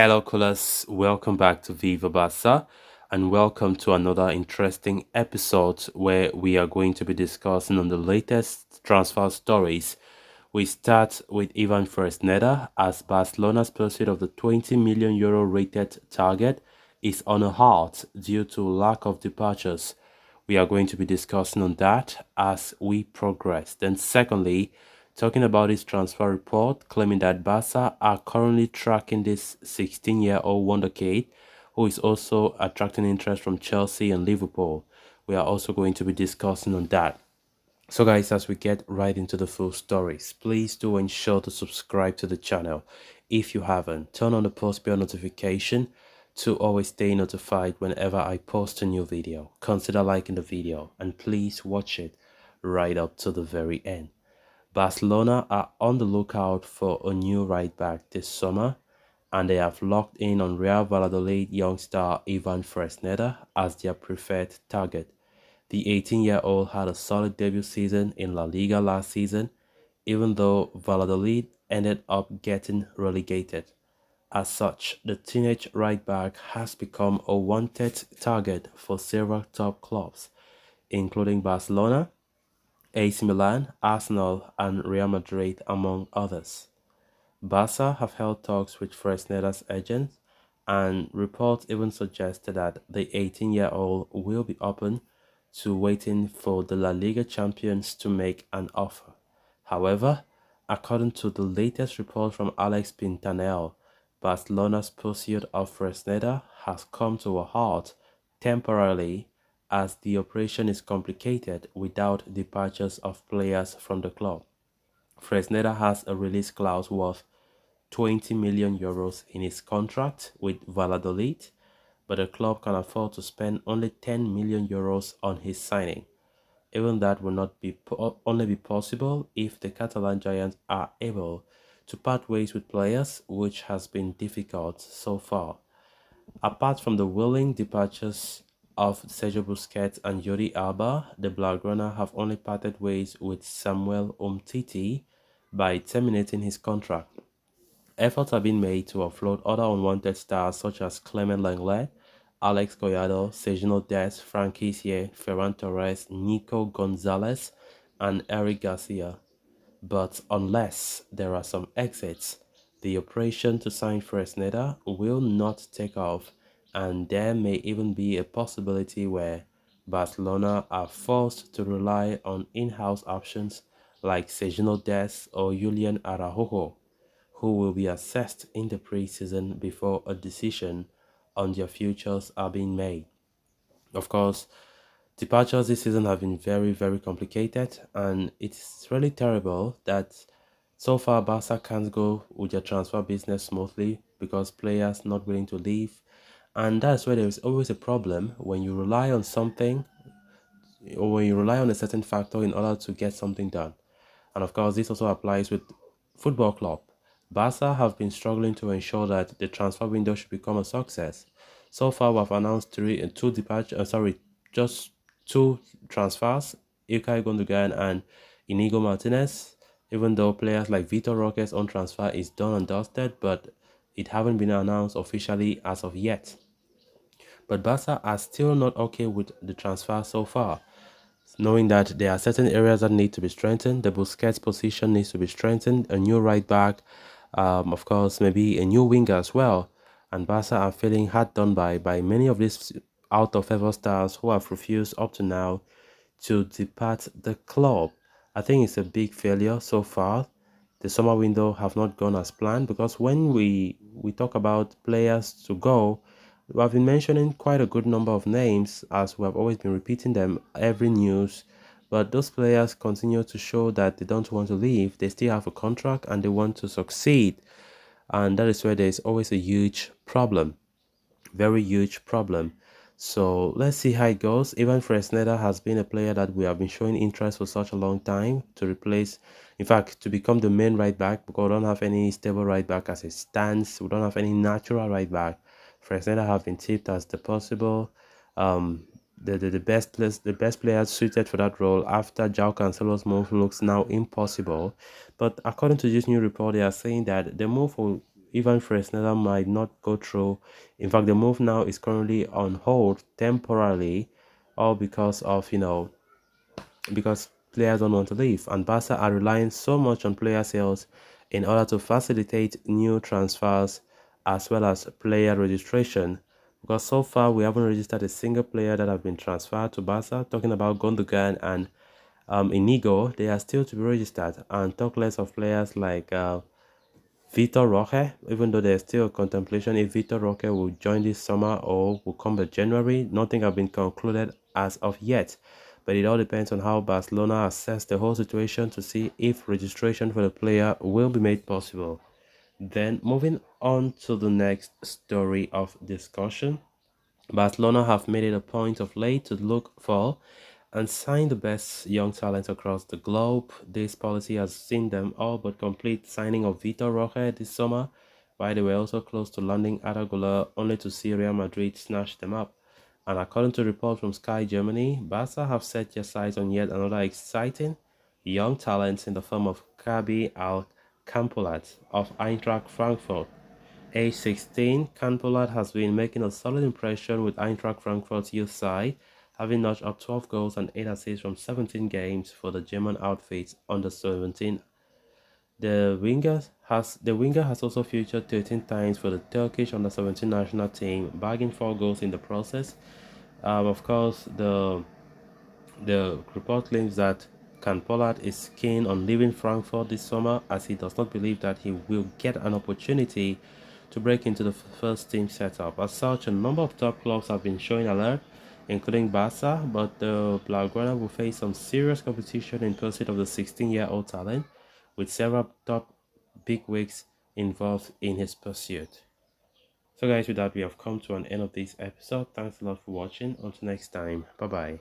Hello, callers. Welcome back to Viva Barca, and welcome to another interesting episode where we are going to be discussing on the latest transfer stories. We start with Ivan FRESNEDA as Barcelona's pursuit of the 20 million euro rated target is on a halt due to lack of departures. We are going to be discussing on that as we progress. Then, secondly, talking about his transfer report claiming that Barca are currently tracking this 16-year-old wonderkid who is also attracting interest from Chelsea and Liverpool. We are also going to be discussing on that. So guys, as we get right into the full stories, please do ensure to subscribe to the channel. If you haven't, turn on the post bell notification to always stay notified whenever I post a new video. Consider liking the video and please watch it right up to the very end. Barcelona are on the lookout for a new right back this summer, and they have locked in on Real Valladolid young star Ivan FRESNEDA as their preferred target. The 18-year-old had a solid debut season in La Liga last season, even though Valladolid ended up getting relegated. As such, the teenage right-back has become a wanted target for several top clubs, including Barcelona, AC Milan, Arsenal, and Real Madrid, among others. Barca have held talks with Fresneda's agents, and reports even suggested that the 18-year-old will be open to waiting for the La Liga champions to make an offer. However, according to the latest report from Alex Pintanel, Barcelona's pursuit of Fresneda has come to a halt temporarily as the operation is complicated without departures of players from the club. Fresneda has a release clause worth 20 million euros in his contract with Valladolid, but the club can afford to spend only 10 million euros on his signing. Even that will not be only be possible if the Catalan Giants are able to part ways with players, which has been difficult so far. Apart from the willing departures of Sergio Busquets and Jordi Alba, the Blaugrana have only parted ways with Samuel Umtiti by terminating his contract. Efforts have been made to offload other unwanted stars such as Clement Lenglet, Alex Collado, Sergio Dest, Frankie Kessié, Ferran Torres, Nico Gonzalez, and Eric Garcia. But unless there are some exits, the operation to sign Fresneda will not take off, and there may even be a possibility where Barcelona are forced to rely on in-house options like Sergio Dest or Julian Araujo, who will be assessed in the preseason before a decision on their futures are being made. Of course, departures this season have been very complicated, and it's really terrible that so far Barca can't go with their transfer business smoothly because players not willing to leave, and that's where there is always a problem when you rely on something or when you rely on a certain factor in order to get something done. And of course, this also applies with football club. Barca have been struggling to ensure that the transfer window should become a success. So far, we've announced two departures. Just two transfers: Ilkay Gundogan and Inigo Martinez. Even though players like Vitor Roque's own transfer is done and dusted, but it haven't been announced officially as of yet. But Barca are still not okay with the transfer so far, knowing that there are certain areas that need to be strengthened. The Busquets position needs to be strengthened, a new right back, of course, maybe a new winger as well. And Barca are feeling hard done by many of these out of favor stars who have refused up to now to depart the club. I think it's a big failure so far. The summer window have not gone as planned because when we talk about players to go, we have been mentioning quite a good number of names as we have always been repeating them every news, but those players continue to show that they don't want to leave. They still have a contract and they want to succeed, and that is where there is always a huge problem, very huge problem. So let's see how it goes. Even Fresneda has been a player that we have been showing interest for such a long time to replace, in fact, to become the main right back, because we don't have any stable right back as it stands. We don't have any natural right back. Fresneda have been tipped as the possible, the best player suited for that role after João Cancelo's move looks now impossible. But according to this new report, they are saying that the move will even FRESNEDA might not go through. In fact, the move now is currently on hold temporarily, all because of because players don't want to leave, and Barca are relying so much on player sales in order to facilitate new transfers as well as player registration. Because so far we haven't registered a single player that have been transferred to Barca. Talking about Gundogan and Inigo, they are still to be registered, and talk less of players like Vitor Roque, even though there's still a contemplation if Vitor Roque will join this summer or will come by January. Nothing has been concluded as of yet, but it all depends on how Barcelona assess the whole situation to see if registration for the player will be made possible. Then moving on to the next story of discussion. Barcelona have made it a point of late to look for and sign the best young talents across the globe. This policy has seen them all but complete signing of Vitor Roque this summer, while they were also close to landing Arda only to see Real Madrid snatch them up. And according to reports from Sky Germany, Barca have set their sights on yet another exciting young talent in the form of Kebir Canpolat of Eintracht Frankfurt. Age 16, Canpolat has been making a solid impression with Eintracht Frankfurt's youth side, having notched up 12 goals and 8 assists from 17 games for the German outfits under 17. The winger has also featured 13 times for the Turkish under 17 national team, bagging 4 goals in the process. Of course, the report claims that Canpolat is keen on leaving Frankfurt this summer as he does not believe that he will get an opportunity to break into the first team setup. As such, a number of top clubs have been showing alert, including Barca, but the Blaugrana will face some serious competition in pursuit of the 16-year-old talent, with several top big wigs involved in his pursuit. So guys, with that we have come to an end of this episode. Thanks a lot for watching. Until next time, bye bye.